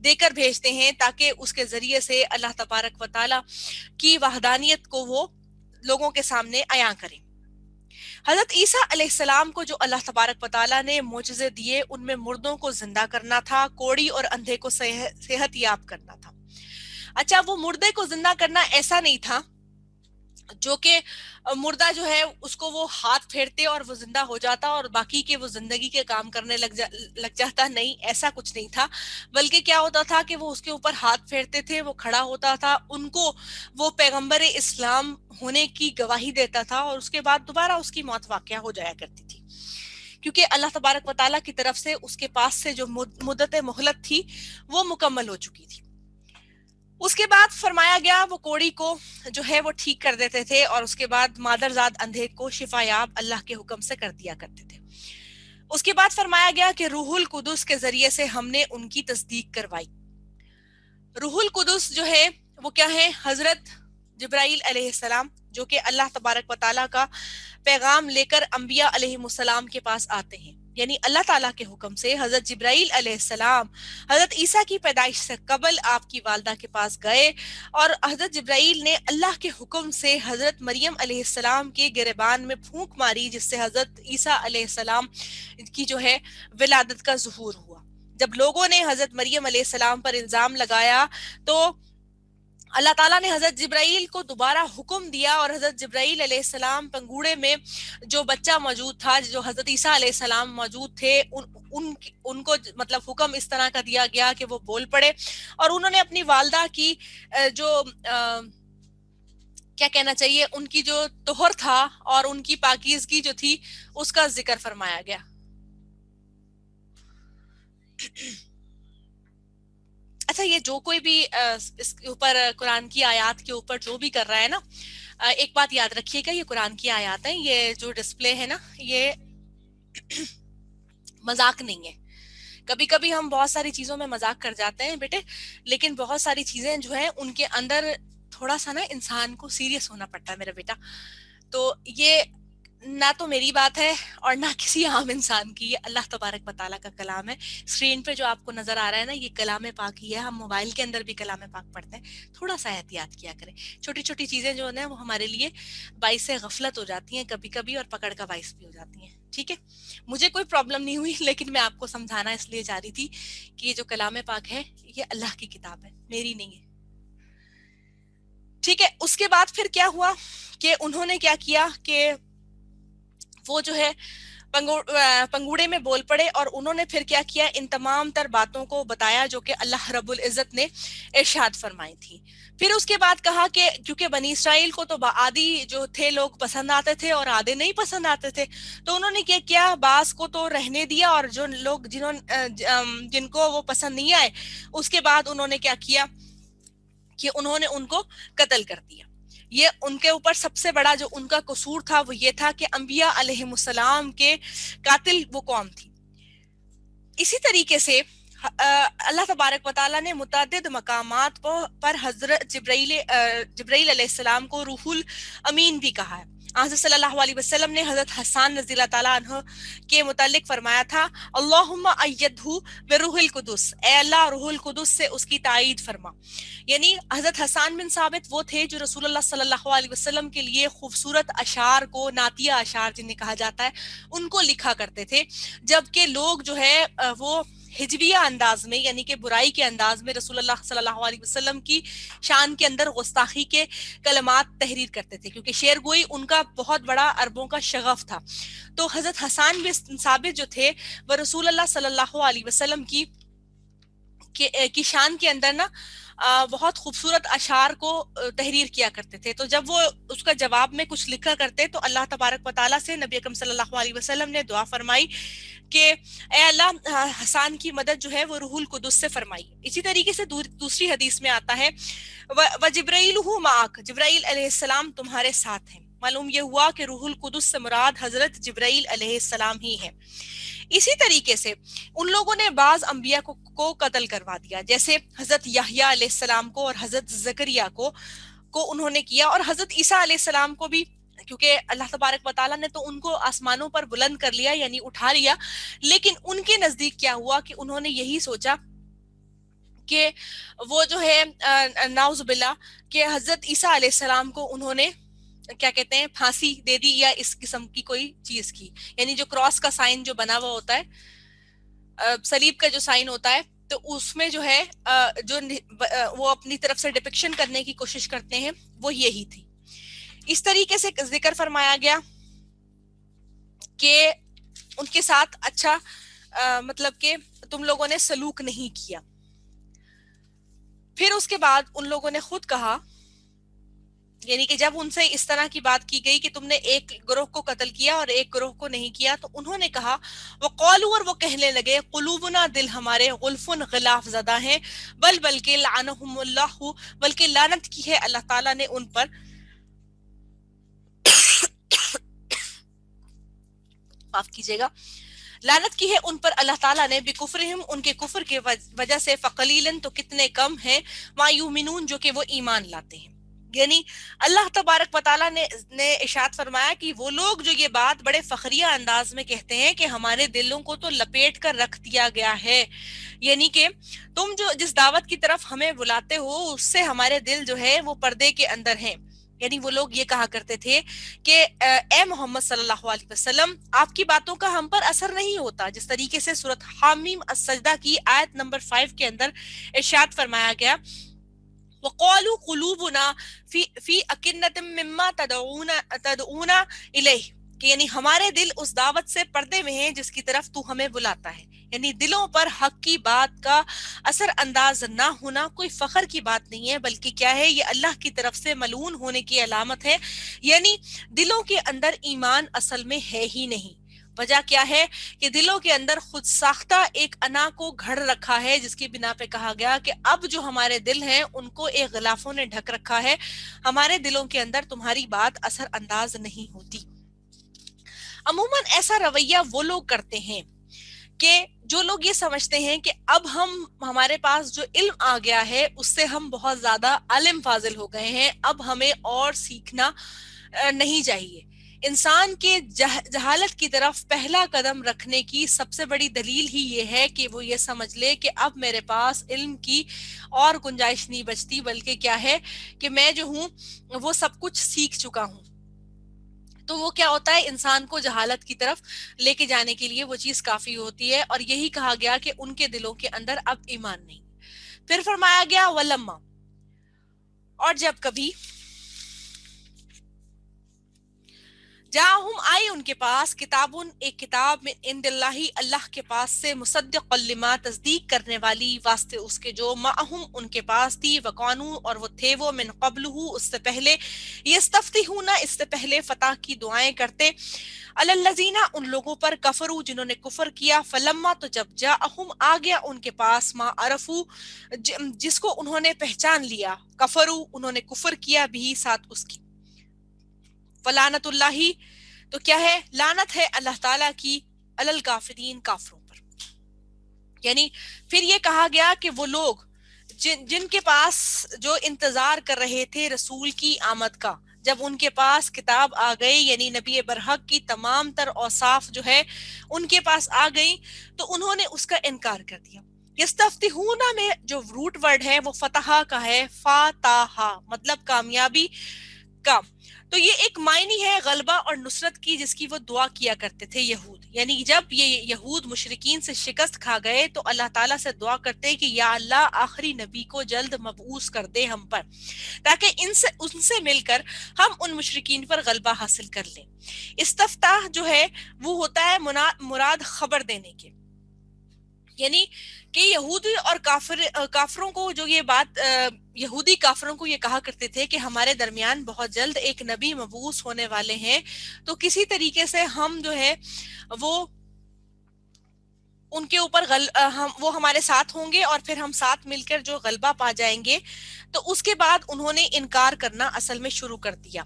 دے کر بھیجتے ہیں تاکہ اس کے ذریعے سے اللہ تبارک و تعالیٰ کی وحدانیت کو وہ لوگوں کے سامنے عیاں کریں. حضرت عیسیٰ علیہ السلام کو جو اللہ تبارک و تعالیٰ نے معجزے دیے ان میں مردوں کو زندہ کرنا تھا کوڑی اور اندھے کو صحت یاب کرنا تھا. اچھا وہ مردے کو زندہ کرنا ایسا نہیں تھا جو کہ مردہ جو ہے اس کو وہ ہاتھ پھیرتے اور وہ زندہ ہو جاتا اور باقی کے وہ زندگی کے کام کرنے لگ جاتا. نہیں ایسا کچھ نہیں تھا بلکہ کیا ہوتا تھا کہ وہ اس کے اوپر ہاتھ پھیرتے تھے وہ کھڑا ہوتا تھا ان کو وہ پیغمبر اسلام ہونے کی گواہی دیتا تھا اور اس کے بعد دوبارہ اس کی موت واقعہ ہو جایا کرتی تھی کیونکہ اللہ تبارک و تعالیٰ کی طرف سے اس کے پاس سے جو مدت مہلت تھی وہ مکمل ہو چکی تھی. اس کے بعد فرمایا گیا وہ کوڑی کو جو ہے وہ ٹھیک کر دیتے تھے اور اس کے بعد مادرزاد اندھے کو شفا یاب اللہ کے حکم سے کر دیا کرتے تھے. اس کے بعد فرمایا گیا کہ روح القدس کے ذریعے سے ہم نے ان کی تصدیق کروائی. روح القدس جو ہے وہ کیا ہے حضرت جبرائیل علیہ السلام جو کہ اللہ تبارک و تعالیٰ کا پیغام لے کر انبیاء علیہ السلام کے پاس آتے ہیں یعنی اللہ تعالیٰ کے حکم سے حضرت جبرائیل علیہ السلام حضرت عیسیٰ کی پیدائش سے قبل آپ کی والدہ کے پاس گئے اور حضرت جبرائیل نے اللہ کے حکم سے حضرت مریم علیہ السلام کے گریبان میں پھونک ماری جس سے حضرت عیسیٰ علیہ السلام کی جو ہے ولادت کا ظہور ہوا. جب لوگوں نے حضرت مریم علیہ السلام پر الزام لگایا تو اللہ تعالیٰ نے حضرت جبرائیل کو دوبارہ حکم دیا اور حضرت جبرائیل علیہ السلام پنگوڑے میں جو بچہ موجود تھا جو حضرت عیسیٰ علیہ السلام موجود تھے ان کو مطلب حکم اس طرح کا دیا گیا کہ وہ بول پڑے اور انہوں نے اپنی والدہ کی جو کیا کہنا چاہیے ان کی جو طہر تھا اور ان کی پاکیزگی جو تھی اس کا ذکر فرمایا گیا. اچھا یہ جو کوئی بھی اس کے اوپر قرآن کی آیات کے اوپر جو بھی کر رہا ہے نا, ایک بات یاد رکھیے گا, یہ قرآن کی آیات ہیں, یہ جو ڈسپلے ہے نا یہ مذاق نہیں ہے. کبھی کبھی ہم بہت ساری چیزوں میں مذاق کر جاتے ہیں بیٹے, لیکن بہت ساری چیزیں جو ہیں ان کے اندر تھوڑا سا نا انسان کو سیریس ہونا پڑتا ہے میرا بیٹا. تو یہ نہ تو میری بات ہے اور نہ کسی عام انسان کی, یہ اللہ تبارک و تعالیٰ کا کلام ہے. اسکرین پہ جو آپ کو نظر آ رہا ہے نا, یہ کلام پاک ہی ہے. ہم موبائل کے اندر بھی کلام پاک پڑھتے ہیں, تھوڑا سا احتیاط کیا کریں. چھوٹی چھوٹی چیزیں جو ہیں وہ ہمارے لیے باعث غفلت ہو جاتی ہیں کبھی کبھی, اور پکڑ کا باعث بھی ہو جاتی ہیں. ٹھیک ہے, مجھے کوئی پرابلم نہیں ہوئی, لیکن میں آپ کو سمجھانا اس لیے جا رہی تھی کہ یہ جو کلام پاک ہے یہ اللہ کی کتاب ہے, میری نہیں ہے. ٹھیک ہے, اس کے بعد پھر کیا ہوا کہ انہوں نے کیا کیا کہ وہ جو ہے پنگوڑے میں بول پڑے, اور انہوں نے پھر کیا کیا, ان تمام تر باتوں کو بتایا جو کہ اللہ رب العزت نے ارشاد فرمائی تھی. پھر اس کے بعد کہا کہ کیونکہ بنی اسرائیل کو تو آدھی جو تھے لوگ پسند آتے تھے اور آدھے نہیں پسند آتے تھے, تو انہوں نے کیا کیا, بعض کو تو رہنے دیا, اور جو لوگ جن کو وہ پسند نہیں آئے, اس کے بعد انہوں نے کیا کیا کہ انہوں نے ان کو قتل کر دیا. یہ ان کے اوپر سب سے بڑا جو ان کا قصور تھا وہ یہ تھا کہ انبیاء علیہ السلام کے قاتل وہ قوم تھی. اسی طریقے سے اللہ تبارک و تعالیٰ نے متعدد مقامات پر حضرت جبرائیل علیہ السلام کو روح الامین بھی کہا ہے. حضرت صلی اللہ علیہ وسلم نے حضرت حسان رضی اللہ تعالیٰ عنہ کے متعلق فرمایا تھا, اللہم ایدہ بروح القدس, اے اللہ روح القدس سے اس کی تائید فرما. یعنی حضرت حسان بن ثابت وہ تھے جو رسول اللہ صلی اللہ علیہ وسلم کے لیے خوبصورت اشعار کو, نعتیہ اشعار جنہیں کہا جاتا ہے, ان کو لکھا کرتے تھے, جبکہ لوگ جو ہے وہ ہجویہ انداز میں یعنی کہ برائی کے انداز میں رسول اللہ صلی اللہ علیہ وسلم کی شان کے اندر گستاخی کے کلمات تحریر کرتے تھے, کیونکہ شعر گوئی ان کا بہت بڑا عربوں کا شغف تھا. تو حضرت حسان بن ثابت جو تھے وہ رسول اللہ صلی اللہ علیہ وسلم کی شان کے اندر نا بہت خوبصورت اشعار کو تحریر کیا کرتے تھے. تو جب وہ اس کا جواب میں کچھ لکھا کرتے تو اللہ تبارک و تعالیٰ سے نبی اکرم صلی اللہ علیہ وسلم نے دعا فرمائی کہ اے اللہ حسان کی مدد جو ہے وہ روح القدس سے فرمائی. اسی طریقے سے دوسری حدیث میں آتا ہے وَجِبْرَائِیلُ مَعَکَ, جبرائیل علیہ السلام تمہارے ساتھ ہیں. معلوم یہ ہوا کہ روح القدس سے مراد حضرت جبرائیل علیہ السلام ہی ہے. اسی طریقے سے ان لوگوں نے بعض انبیاء کو قتل کروا دیا, جیسے حضرت یحییٰ علیہ السلام کو اور حضرت زکریا کو انہوں نے کیا, اور حضرت عیسیٰ علیہ السلام کو بھی, کیونکہ اللہ تبارک و تعالیٰ نے تو ان کو آسمانوں پر بلند کر لیا یعنی اٹھا لیا, لیکن ان کے نزدیک کیا ہوا کہ انہوں نے یہی سوچا کہ وہ جو ہے نعوذ باللہ کہ حضرت عیسیٰ علیہ السلام کو انہوں نے کیا کہتے ہیں پھانسی دے دی یا اس قسم کی کوئی چیز کی, یعنی جو کراس کا سائن جو بنا ہوا ہوتا ہے, صلیب کا جو سائن ہوتا ہے, تو اس میں جو ہے جو وہ اپنی طرف سے ڈپکشن کرنے کی کوشش کرتے ہیں وہ یہی تھی. اس طریقے سے ذکر فرمایا گیا کہ ان کے ساتھ اچھا مطلب کہ تم لوگوں نے سلوک نہیں کیا. پھر اس کے بعد ان لوگوں نے خود کہا, یعنی کہ جب ان سے اس طرح کی بات کی گئی کہ تم نے ایک گروہ کو قتل کیا اور ایک گروہ کو نہیں کیا, تو انہوں نے کہا وقالوا, اور وہ کہنے لگے قلوبنا, دل ہمارے غلف غلاف زدہ ہیں, بلکہ لعنہم اللہ, بلکہ لعنت کی ہے اللہ تعالیٰ نے ان پر, معاف کیجیے گا, لعنت کی ہے ان پر اللہ تعالیٰ نے بکفرہم, ان کے کفر کے وجہ سے, فقلیلاً, تو کتنے کم ہیں, ما یؤمنون, جو کہ وہ ایمان لاتے ہیں. یعنی اللہ تبارک و تعالیٰ نے ارشاد فرمایا کہ وہ لوگ جو یہ بات بڑے فخریہ انداز میں کہتے ہیں کہ ہمارے دلوں کو تو لپیٹ کر رکھ دیا گیا ہے, یعنی کہ تم جو جس دعوت کی طرف ہمیں بلاتے ہو اس سے ہمارے دل جو ہے وہ پردے کے اندر ہیں. یعنی وہ لوگ یہ کہا کرتے تھے کہ اے محمد صلی اللہ علیہ وسلم, آپ کی باتوں کا ہم پر اثر نہیں ہوتا, جس طریقے سے سورۃ حامیم السجدہ کی آیت نمبر 5 کے اندر ارشاد فرمایا گیا وَقَالُوا قُلُوبُنَا فِي أَكِنَّةٍ مِّمَّا تَدْعُونَا إِلَيْهِ, کہ یعنی ہمارے دل اس دعوت سے پردے میں ہیں جس کی طرف تو ہمیں بلاتا ہے. یعنی دلوں پر حق کی بات کا اثر انداز نہ ہونا کوئی فخر کی بات نہیں ہے، بلکہ کیا ہے، یہ اللہ کی طرف سے ملعون ہونے کی علامت ہے۔ یعنی دلوں کے اندر ایمان اصل میں ہے ہی نہیں۔ وجہ کیا ہے کہ دلوں کے اندر خود ساختہ ایک انا کو گھڑ رکھا ہے، جس کی بنا پہ کہا گیا کہ اب جو ہمارے دل ہیں ان کو ایک غلافوں نے ڈھک رکھا ہے، ہمارے دلوں کے اندر تمہاری بات اثر انداز نہیں ہوتی۔ عموماً ایسا رویہ وہ لوگ کرتے ہیں کہ جو لوگ یہ سمجھتے ہیں کہ اب ہمارے پاس جو علم آ گیا ہے اس سے ہم بہت زیادہ علم فاضل ہو گئے ہیں، اب ہمیں اور سیکھنا نہیں چاہیے۔ انسان کے جہالت کی طرف پہلا قدم رکھنے کی سب سے بڑی دلیل ہی یہ ہے کہ وہ یہ سمجھ لے کہ اب میرے پاس علم کی اور گنجائش نہیں بچتی، بلکہ کیا ہے کہ میں جو ہوں وہ سب کچھ سیکھ چکا ہوں۔ تو وہ کیا ہوتا ہے، انسان کو جہالت کی طرف لے کے جانے کے لیے وہ چیز کافی ہوتی ہے، اور یہی کہا گیا کہ ان کے دلوں کے اندر اب ایمان نہیں۔ پھر فرمایا گیا ولما، اور جب کبھی جاہم آئی ان کے پاس کتابن ایک کتاب من عند اللہ اللہ کے پاس سے، مصدق لما تصدیق کرنے والی واسطے اس کے جو معہم ان کے پاس تھی، وقانو اور وہ تھے وہ من قبلہ اس سے پہلے، یستفتحون اس سے پہلے فتح کی دعائیں کرتے، علی الذین ان لوگوں پر کفروا جنہوں نے کفر کیا، فلما تو جب جاءہم آ گیا ان کے پاس ما عرفو جس کو انہوں نے پہچان لیا، کفروا انہوں نے کفر کیا بھی ساتھ اس کی، فلعنت اللہ تو کیا ہے، لعنت ہے اللہ تعالیٰ کی، علی الکافرین کافروں پر۔ یعنی پھر یہ کہا گیا کہ وہ لوگ جن کے پاس جو انتظار کر رہے تھے رسول کی آمد کا، جب ان کے پاس کتاب آ گئی، یعنی نبی برحق کی تمام تر اوصاف جو ہے ان کے پاس آ گئی، تو انہوں نے اس کا انکار کر دیا۔ یستفتحون میں جو روٹ ورڈ ہے وہ فتح کا ہے، فاتحہ مطلب کامیابی کا، تو یہ ایک معنی ہے غلبہ اور نصرت کی جس کی وہ دعا کیا کرتے تھے یہود۔ یعنی جب یہ یہود مشرکین سے شکست کھا گئے تو اللہ تعالیٰ سے دعا کرتے کہ یا اللہ آخری نبی کو جلد مبعوث کر دے ہم پر، تاکہ ان سے مل کر ہم ان مشرکین پر غلبہ حاصل کر لیں۔ استفتاح جو ہے وہ ہوتا ہے مراد خبر دینے کے، یعنی کہ یہودی اور کافروں کو جو یہ بات یہودی کافروں کو یہ کہا کرتے تھے کہ ہمارے درمیان بہت جلد ایک نبی مبعوث ہونے والے ہیں، تو کسی طریقے سے ہم جو ہے وہ ان کے اوپر وہ ہمارے ساتھ ہوں گے اور پھر ہم ساتھ مل کر جو غلبہ پا جائیں گے۔ تو اس کے بعد انہوں نے انکار کرنا اصل میں شروع کر دیا۔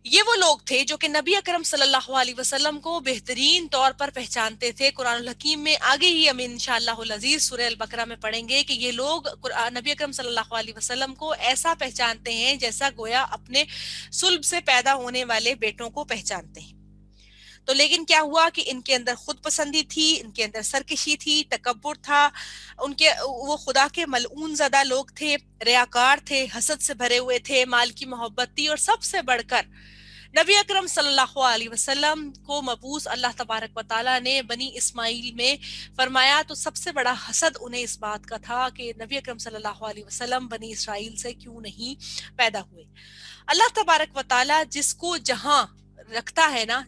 یہ وہ لوگ تھے جو کہ نبی اکرم صلی اللہ علیہ وسلم کو بہترین طور پر پہچانتے تھے۔ قرآن الحکیم میں آگے ہی ہم انشاءاللہ العزیز سورہ البقرہ میں پڑھیں گے کہ یہ لوگ نبی اکرم صلی اللہ علیہ وسلم کو ایسا پہچانتے ہیں جیسا گویا اپنے صلب سے پیدا ہونے والے بیٹوں کو پہچانتے ہیں۔ تو لیکن کیا ہوا کہ ان کے اندر خود پسندی تھی، ان کے اندر سرکشی تھی، تکبر تھا، وہ خدا کے ملعون زدہ لوگ تھے، ریاکار تھے، حسد سے بھرے ہوئے تھے، مال کی محبت تھی، اور سب سے بڑھ کر نبی اکرم صلی اللہ علیہ وسلم کو مبعوث اللہ تبارک و تعالیٰ نے بنی اسماعیل میں فرمایا، تو سب سے بڑا حسد انہیں اس بات کا تھا کہ نبی اکرم صلی اللہ علیہ وسلم بنی اسرائیل سے کیوں نہیں پیدا ہوئے۔ اللہ تبارک و تعالیٰ جس کو جہاں رکھتا ہے نا،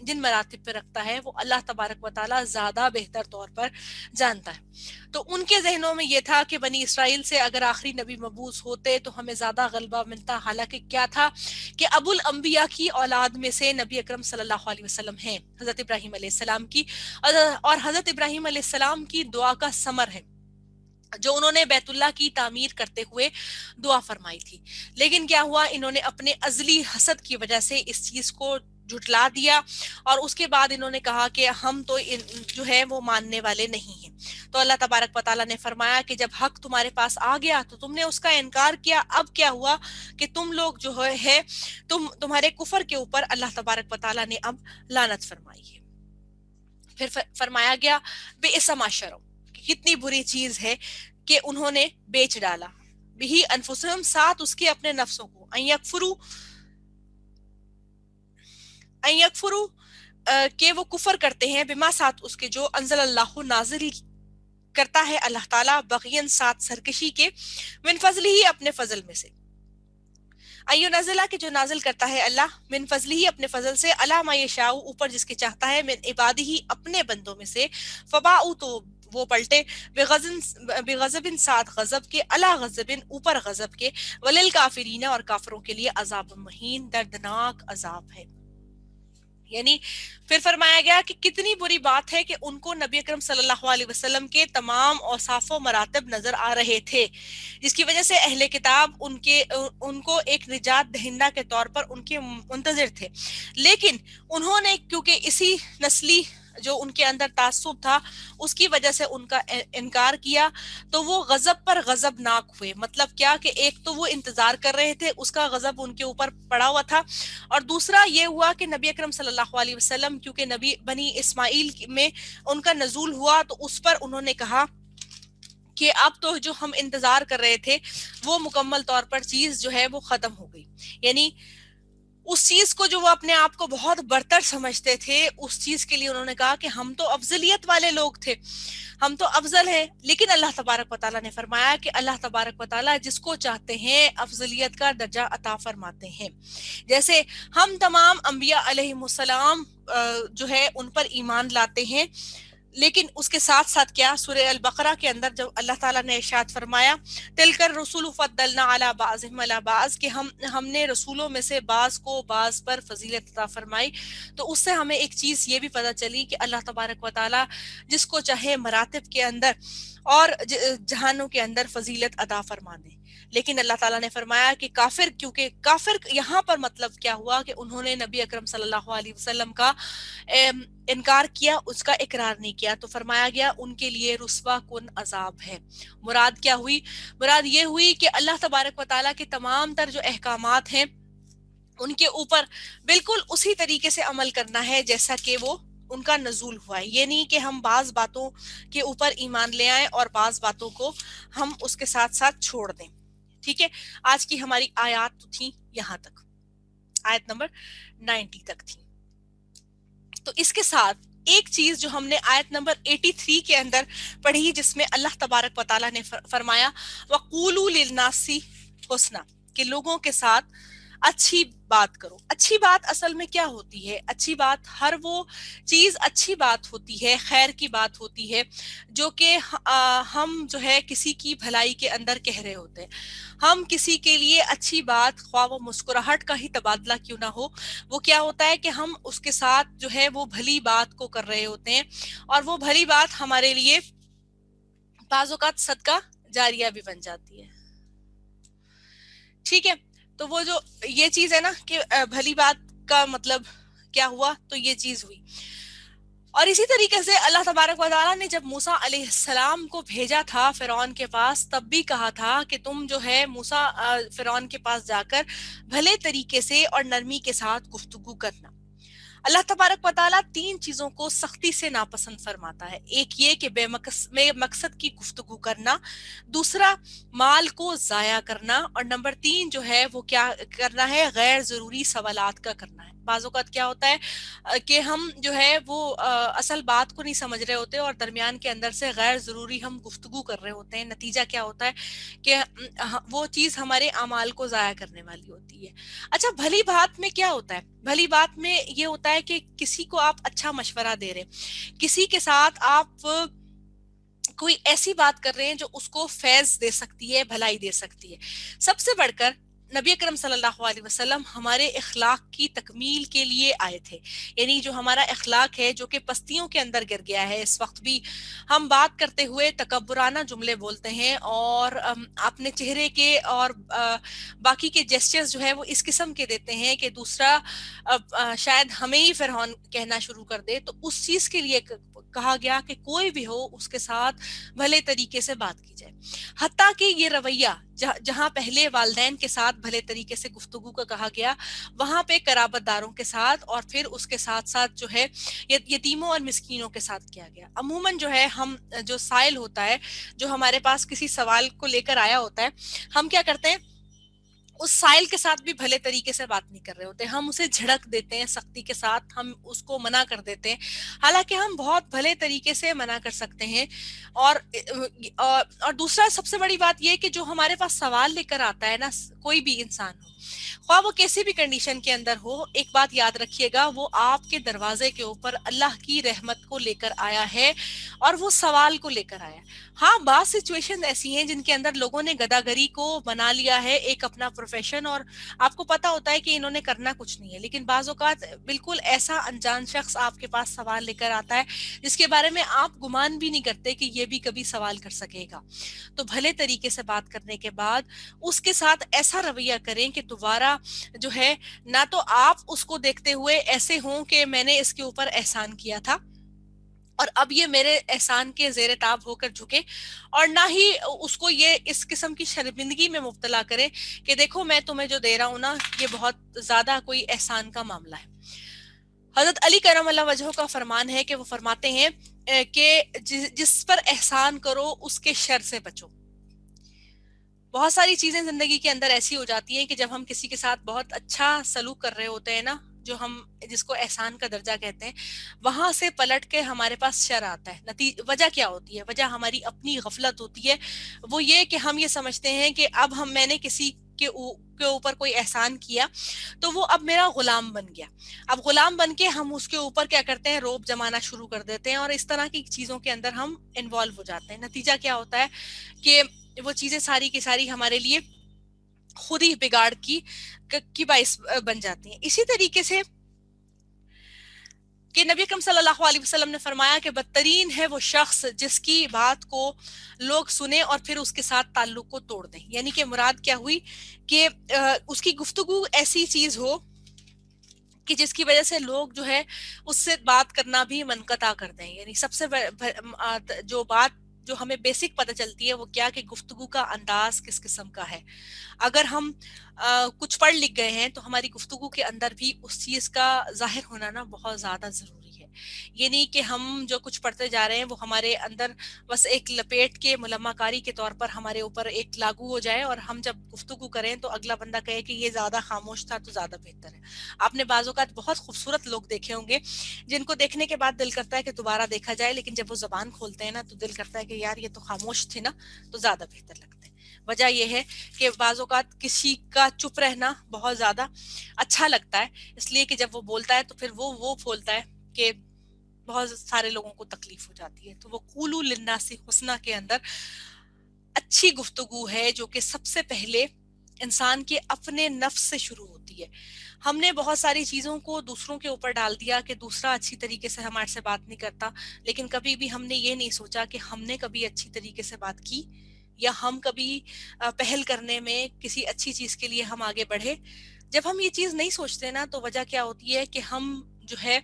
جن مراتب پہ رکھتا ہے، وہ اللہ تبارک و تعالیٰ زیادہ بہتر طور پر جانتا ہے۔ تو ان کے ذہنوں میں یہ تھا کہ بنی اسرائیل سے اگر آخری نبی مبعوث ہوتے تو ہمیں زیادہ غلبہ ملتا، حالانکہ کیا تھا کہ ابو الانبیاء کی اولاد میں سے نبی اکرم صلی اللہ علیہ وسلم ہیں، حضرت ابراہیم علیہ السلام کی، اور حضرت ابراہیم علیہ السلام کی دعا کا ثمر ہے جو انہوں نے بیت اللہ کی تعمیر کرتے ہوئے دعا فرمائی تھی۔ لیکن کیا ہوا، انہوں نے اپنے ازلی حسد کی وجہ سے اس چیز کو جھٹلا دیا، اور اس کے بعد انہوں نے کہا کہ ہم تو جو ہے وہ ماننے والے نہیں ہیں۔ تو اللہ تبارک و تعالیٰ نے فرمایا کہ جب حق تمہارے پاس آ گیا تو تم نے اس کا انکار کیا، اب کیا ہوا کہ تم لوگ جو ہے تمہارے کفر کے اوپر اللہ تبارک و تعالیٰ نے اب لعنت فرمائی ہے۔ پھر فرمایا گیا بئس ما شروا، کتنی بری چیز ہے کہ انہوں نے بیچ ڈالا، بہی انفسہم ساتھ اس کے اپنے نفسوں کو، ان یکفروا کہ وہ کفر کرتے ہیں، بما ساتھ اس کے جو انزل اللہ نازل کرتا ہے اللہ تعالیٰ، بغین ساتھ سرکشی کے، من فضل ہی اپنے فضل میں سے، ایو نزلہ کہ جو نازل کرتا ہے اللہ، من فضل ہی اپنے فضل سے، علی ما یشاء اوپر جس کے چاہتا ہے، من عبادہ ہی اپنے بندوں میں سے، فباؤ تو وہ پلٹے، بغضب ساتھ غضب کے، علی غضب اوپر غضب کے، وللکافرین اور کافروں کے لیے عذاب مہین دردناک عذاب ہے. یعنی پھر فرمایا گیا کہ کتنی بری بات ہے کہ ان کو نبی اکرم صلی اللہ علیہ وسلم کے تمام اوصاف و مراتب نظر آ رہے تھے، جس کی وجہ سے اہل کتاب ان کو ایک نجات دہندہ کے طور پر ان کے منتظر تھے، لیکن انہوں نے کیونکہ اسی نسلی جو ان کے اندر تعصب تھا اس کی وجہ سے ان کا انکار کیا، تو وہ غضب پر غضب ناک ہوئے. مطلب کیا کہ ایک تو وہ انتظار کر رہے تھے، اس کا غضب ان کے اوپر پڑا ہوا تھا، اور دوسرا یہ ہوا کہ نبی اکرم صلی اللہ علیہ وسلم کیونکہ نبی بنی اسماعیل میں ان کا نزول ہوا، تو اس پر انہوں نے کہا کہ اب تو جو ہم انتظار کر رہے تھے وہ مکمل طور پر چیز جو ہے وہ ختم ہو گئی. یعنی اس چیز کو جو وہ اپنے آپ کو بہت برتر سمجھتے تھے، اس چیز کے لیے انہوں نے کہا کہ ہم تو افضلیت والے لوگ تھے، ہم تو افضل ہیں. لیکن اللہ تبارک و تعالیٰ نے فرمایا کہ اللہ تبارک و تعالیٰ جس کو چاہتے ہیں افضلیت کا درجہ عطا فرماتے ہیں. جیسے ہم تمام انبیاء علیہ السلام جو ہے ان پر ایمان لاتے ہیں، لیکن اس کے ساتھ ساتھ کیا، سورہ البقرہ کے اندر جب اللہ تعالیٰ نے ارشاد فرمایا تلک الرسول فضلنا علی بعضهم علی بعض، کہ ہم نے رسولوں میں سے بعض کو بعض پر فضیلت عطا فرمائی، تو اس سے ہمیں ایک چیز یہ بھی پتہ چلی کہ اللہ تبارک و تعالیٰ جس کو چاہے مراتب کے اندر اور جہانوں کے اندر فضیلت عطا فرما دے. لیکن اللہ تعالیٰ نے فرمایا کہ کافر، کیونکہ کافر یہاں پر مطلب کیا ہوا کہ انہوں نے نبی اکرم صلی اللہ علیہ وسلم کا انکار کیا، اس کا اقرار نہیں کیا، تو فرمایا گیا ان کے لیے رسوا کن عذاب ہے. مراد کیا ہوئی؟ مراد یہ ہوئی کہ اللہ تبارک و تعالیٰ کے تمام تر جو احکامات ہیں ان کے اوپر بالکل اسی طریقے سے عمل کرنا ہے جیسا کہ وہ ان کا نزول ہوا ہے. یہ نہیں کہ ہم بعض باتوں کے اوپر ایمان لے آئیں اور بعض باتوں کو ہم اس کے ساتھ ساتھ چھوڑ دیں. ٹھیک ہے، آج کی ہماری آیات تو تھی یہاں تک، آیت نمبر 90 تک تھی. تو اس کے ساتھ ایک چیز جو ہم نے آیت نمبر 83 کے اندر پڑھی، جس میں اللہ تبارک و تعالیٰ نے فرمایا وَقُولُوا لِلنَّاسِ حُسْنًا، کہ لوگوں کے ساتھ اچھی بات کرو. اچھی بات اصل میں کیا ہوتی ہے؟ اچھی بات ہر وہ چیز اچھی بات ہوتی ہے، خیر کی بات ہوتی ہے، جو کہ ہم جو ہے کسی کی بھلائی کے اندر کہہ رہے ہوتے ہیں. ہم کسی کے لیے اچھی بات، خواہ وہ مسکراہٹ کا ہی تبادلہ کیوں نہ ہو، وہ کیا ہوتا ہے کہ ہم اس کے ساتھ جو ہے وہ بھلی بات کو کر رہے ہوتے ہیں، اور وہ بھلی بات ہمارے لیے بعض اوقات صدقہ جاریہ بھی بن جاتی ہے. ٹھیک ہے، تو وہ جو یہ چیز ہے نا کہ بھلی بات کا مطلب کیا ہوا، تو یہ چیز ہوئی. اور اسی طریقے سے اللہ تبارک و تعالیٰ نے جب موسیٰ علیہ السلام کو بھیجا تھا فرعون کے پاس، تب بھی کہا تھا کہ تم جو ہے موسیٰ فرعون کے پاس جا کر بھلے طریقے سے اور نرمی کے ساتھ گفتگو کرنا. اللہ تبارک و تعالیٰ 3 چیزوں کو سختی سے ناپسند فرماتا ہے. ایک یہ کہ بے مقصد کی گفتگو کرنا، دوسرا مال کو ضائع کرنا، اور نمبر 3 جو ہے وہ کیا کرنا ہے، غیر ضروری سوالات کا کرنا ہے. بعض اوقات کیا ہوتا ہے کہ ہم جو ہے وہ اصل بات کو نہیں سمجھ رہے ہوتے اور درمیان کے اندر سے غیر ضروری ہم گفتگو کر رہے ہوتے ہیں. نتیجہ کیا ہوتا ہے کہ وہ چیز ہمارے اعمال کو ضائع کرنے والی ہوتی ہے. اچھا، بھلی بات میں کیا ہوتا ہے؟ بھلی بات میں یہ ہوتا ہے کہ کسی کو آپ اچھا مشورہ دے رہے ہیں، کسی کے ساتھ آپ کوئی ایسی بات کر رہے ہیں جو اس کو فیض دے سکتی ہے، بھلائی دے سکتی ہے. سب سے بڑھ کر نبی اکرم صلی اللہ علیہ وسلم ہمارے اخلاق کی تکمیل کے لیے آئے تھے. یعنی جو ہمارا اخلاق ہے جو کہ پستیوں کے اندر گر گیا ہے، اس وقت بھی ہم بات کرتے ہوئے تکبرانہ جملے بولتے ہیں اور اپنے چہرے کے اور باقی کے جیسچرز جو ہے وہ اس قسم کے دیتے ہیں کہ دوسرا شاید ہمیں ہی فرعون کہنا شروع کر دے. تو اس چیز کے لیے کہا گیا کہ کوئی بھی ہو اس کے ساتھ بھلے طریقے سے بات کی جائے. حتیٰ کہ یہ رویہ جہاں پہلے والدین کے ساتھ بھلے طریقے سے گفتگو کا کہا گیا، وہاں پہ قرابت داروں کے ساتھ اور پھر اس کے ساتھ ساتھ جو ہے یتیموں اور مسکینوں کے ساتھ کیا گیا. عموماً جو ہے ہم جو سائل ہوتا ہے، جو ہمارے پاس کسی سوال کو لے کر آیا ہوتا ہے، ہم کیا کرتے ہیں، اس سائل کے ساتھ بھی بھلے طریقے سے بات نہیں کر رہے ہوتے، ہم اسے جھڑک دیتے ہیں سختی کے ساتھ، ہم اس کو منع کر دیتے ہیں. حالانکہ ہم بہت بھلے طریقے سے منع کر سکتے ہیں. اور دوسرا سب سے بڑی بات یہ کہ جو ہمارے پاس سوال لے کر آتا ہے نا، کوئی بھی انسان ہو، خواہ وہ کیسی بھی کنڈیشن کے اندر ہو، ایک بات یاد رکھیے گا، وہ آپ کے دروازے کے اوپر اللہ کی رحمت کو لے کر آیا ہے اور وہ سوال کو لے کر آیا ہے۔ ہاں، بعض سچویشن ایسی ہیں جن کے اندر لوگوں نے گداگری کو بنا لیا ہے ایک اپنا پروفیشن، اور آپ کو پتا ہوتا ہے کہ انہوں نے کرنا کچھ نہیں ہے، لیکن بعض اوقات بالکل ایسا انجان شخص آپ کے پاس سوال لے کر آتا ہے جس کے بارے میں آپ گمان بھی نہیں کرتے کہ یہ بھی کبھی سوال کر سکے گا۔ تو بھلے طریقے سے بات کرنے کے بعد اس کے ساتھ ایسا رویہ کریں کہ دوبارہ جو ہے نہ تو آپ اس کو دیکھتے ہوئے ایسے ہوں کہ میں نے اس کے اوپر احسان کیا تھا اور اب یہ میرے احسان کے زیر تاب ہو کر جھکے، اور نہ ہی اس کو یہ اس قسم کی شرمندگی میں مبتلا کرے کہ دیکھو میں تمہیں جو دے رہا ہوں نا یہ بہت زیادہ کوئی احسان کا معاملہ ہے۔ حضرت علی کرم اللہ وجہہ کا فرمان ہے کہ وہ فرماتے ہیں کہ جس پر احسان کرو اس کے شر سے بچو۔ بہت ساری چیزیں زندگی کے اندر ایسی ہو جاتی ہیں کہ جب ہم کسی کے ساتھ بہت اچھا سلوک کر رہے ہوتے ہیں نا، جو ہم جس کو احسان کا درجہ کہتے ہیں، وہاں سے پلٹ کے ہمارے پاس شر آتا ہے۔ وجہ کیا ہوتی ہے؟ وجہ ہماری اپنی غفلت ہوتی ہے، وہ یہ کہ ہم یہ سمجھتے ہیں کہ اب میں نے کسی کے اوپر کوئی احسان کیا تو وہ اب میرا غلام بن گیا۔ اب غلام بن کے ہم اس کے اوپر کیا کرتے ہیں؟ روب جمانا شروع کر دیتے ہیں، اور اس طرح کی چیزوں کے اندر ہم انوالو ہو جاتے ہیں۔ نتیجہ کیا ہوتا ہے کہ وہ چیزیں ساری کی ساری ہمارے لیے خود ہی بگاڑ کی باعث بن جاتی ہیں۔ اسی طریقے سے کہ نبی اکرم صلی اللہ علیہ وسلم نے فرمایا کہ بدترین ہے وہ شخص جس کی بات کو لوگ سنیں اور پھر اس کے ساتھ تعلق کو توڑ دیں۔ یعنی کہ مراد کیا ہوئی کہ اس کی گفتگو ایسی چیز ہو کہ جس کی وجہ سے لوگ جو ہے اس سے بات کرنا بھی منقطع کر دیں۔ یعنی سب سے جو بات جو ہمیں بیسک پتہ چلتی ہے وہ کیا کہ گفتگو کا انداز کس قسم کا ہے۔ اگر ہم کچھ پڑھ لکھ گئے ہیں تو ہماری گفتگو کے اندر بھی اس چیز کا ظاہر ہونا نا بہت زیادہ ضروری ہے۔ یہ نہیں کہ ہم جو کچھ پڑھتے جا رہے ہیں وہ ہمارے اندر بس ایک لپیٹ کے ملمہ کاری کے طور پر ہمارے اوپر ایک لاگو ہو جائے، اور ہم جب گفتگو کریں تو اگلا بندہ کہے کہ یہ زیادہ خاموش تھا تو زیادہ بہتر ہے۔ آپ نے بعض اوقات بہت خوبصورت لوگ دیکھے ہوں گے جن کو دیکھنے کے بعد دل کرتا ہے کہ دوبارہ دیکھا جائے، لیکن جب وہ زبان کھولتے ہیں نا تو دل کرتا ہے کہ یار یہ تو خاموش تھے نا تو زیادہ بہتر لگتے ہیں۔ وجہ یہ ہے کہ بعض اوقات کسی کا چپ رہنا بہت زیادہ اچھا لگتا ہے، اس لیے کہ جب وہ بولتا ہے تو پھر وہ بولتا ہے کہ بہت سارے لوگوں کو تکلیف ہو جاتی ہے۔ تو وہ قولوا للناس حسنا کے اندر اچھی گفتگو ہے جو کہ سب سے پہلے انسان کے اپنے نفس سے شروع ہوتی ہے۔ ہم نے بہت ساری چیزوں کو دوسروں کے اوپر ڈال دیا کہ دوسرا اچھی طریقے سے ہمارے سے بات نہیں کرتا، لیکن کبھی بھی ہم نے یہ نہیں سوچا کہ ہم نے کبھی اچھی طریقے سے بات کی، یا ہم کبھی پہل کرنے میں کسی اچھی چیز کے لیے ہم آگے بڑھے۔ جب ہم یہ چیز نہیں سوچتے نا تو وجہ کیا ہوتی ہے کہ ہم جو ہے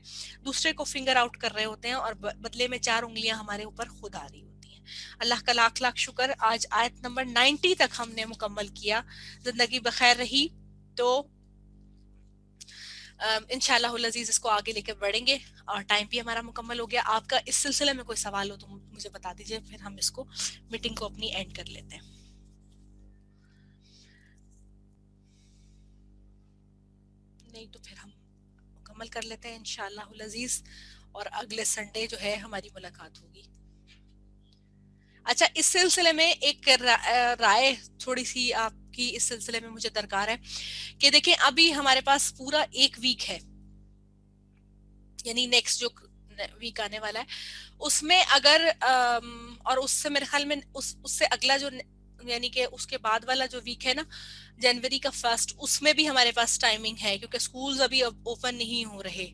دوسرے کو فنگر آؤٹ کر رہے ہوتے ہیں اور بدلے میں 4 انگلیاں ہمارے اوپر خود آ رہی ہوتی ہیں۔ اللہ کا لاکھ لاکھ شکر، آج آیت نمبر 90 تک ہم نے مکمل کیا۔ زندگی بخیر رہی تو انشاءاللہ العزیز اس کو آگے لے کے بڑھیں گے، اور ٹائم بھی ہمارا مکمل ہو گیا۔ آپ کا اس سلسلے میں کوئی سوال ہو تو مجھے بتا دیجئے، پھر ہم اس کو میٹنگ کو اپنی اینڈ کر لیتے ہیں۔ نہیں تو پھر ہم مکمل کر لیتے ہیں انشاءاللہ العزیز، اور اگلے سنڈے جو ہے ہماری ملاقات ہوگی۔ اچھا، اس سلسلے میں ایک رائے تھوڑی سی آپ کی اس سلسلے میں مجھے درکار ہے کہ دیکھیں ابھی ہمارے پاس پورا ایک ویک ہے، یعنی نیکسٹ جو ویک آنے والا ہے اس میں اگر اور اس سے میرے خیال میں اس سے اگلا جو یعنی کہ اس کے بعد والا جو ویک ہے نا جنوری کا فرسٹ، اس میں بھی ہمارے پاس ٹائمنگ ہے کیونکہ سکولز ابھی اوپن نہیں ہو رہے۔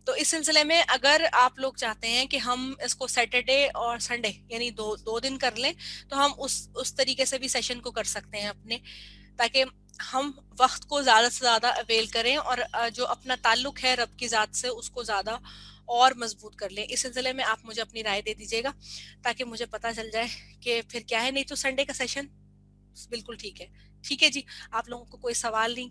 تو اس سلسلے میں اگر آپ لوگ چاہتے ہیں کہ ہم اس کو سیٹرڈے اور سنڈے یعنی دو دن کر لیں تو ہم اس طریقے سے بھی سیشن کو کر سکتے ہیں اپنے، تاکہ ہم وقت کو زیادہ سے زیادہ اویل کریں اور جو اپنا تعلق ہے رب کی ذات سے اس کو زیادہ اور مضبوط کر لیں۔ اس سلسلے میں آپ مجھے اپنی رائے دے دیجیے گا تاکہ مجھے پتا چل جائے کہ پھر کیا ہے۔ نہیں تو سنڈے کا سیشن بالکل ٹھیک ہے۔ ٹھیک ہے جی، آپ لوگوں کو کوئی سوال نہیں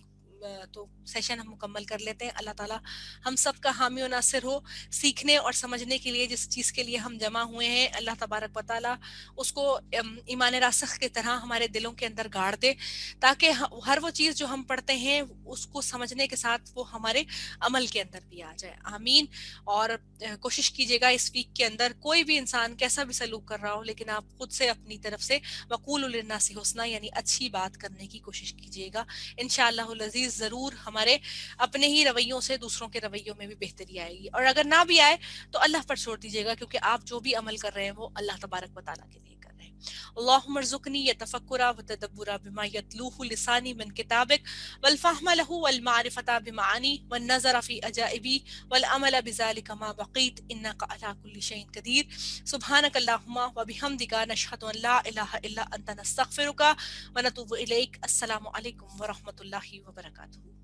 تو سیشن ہم مکمل کر لیتے ہیں. اللہ تعالیٰ ہم سب کا حامی و ناصر ہو. سیکھنے اور سمجھنے کے لیے جس چیز کے لیے ہم جمع ہوئے ہیں اللہ تبارک و تعالیٰ اس کو ایمان راسخ کی طرح ہمارے دلوں کے اندر گاڑ دے، تاکہ ہر وہ چیز جو ہم پڑھتے ہیں اس کو سمجھنے کے ساتھ وہ ہمارے عمل کے اندر بھی آ جائے. آمین. اور کوشش کیجیے گا اس ویک کے اندر کوئی بھی انسان کیسا بھی سلوک کر رہا ہو، لیکن آپ خود سے اپنی طرف سے وقول للناس حسنا یعنی اچھی بات کرنے کی کوشش کیجیے گا. انشاءاللہ العزیز ضرور ہمارے اپنے ہی رویوں سے دوسروں کے رویوں میں بھی بہتری آئے گی، اور اگر نہ بھی آئے تو اللہ پر چھوڑ دیجیے گا، کیونکہ آپ جو بھی عمل کر رہے ہیں وہ اللہ تبارک و تعالیٰ کے لیے کر رہے ہیں. اللهم ارزقني يتفكر وتدبر بما يتلوه لساني من كتابك والفهم له والمعرفة بمعاني والنظر في أجائبي والعمل بذلك ما بقيت إنك على كل شيء قدير. سبحانك اللهم وبحمدك نشهد أن لا إله إلا أنت نستغفرك ونتوب إليك. السلام عليكم ورحمة الله وبركاته.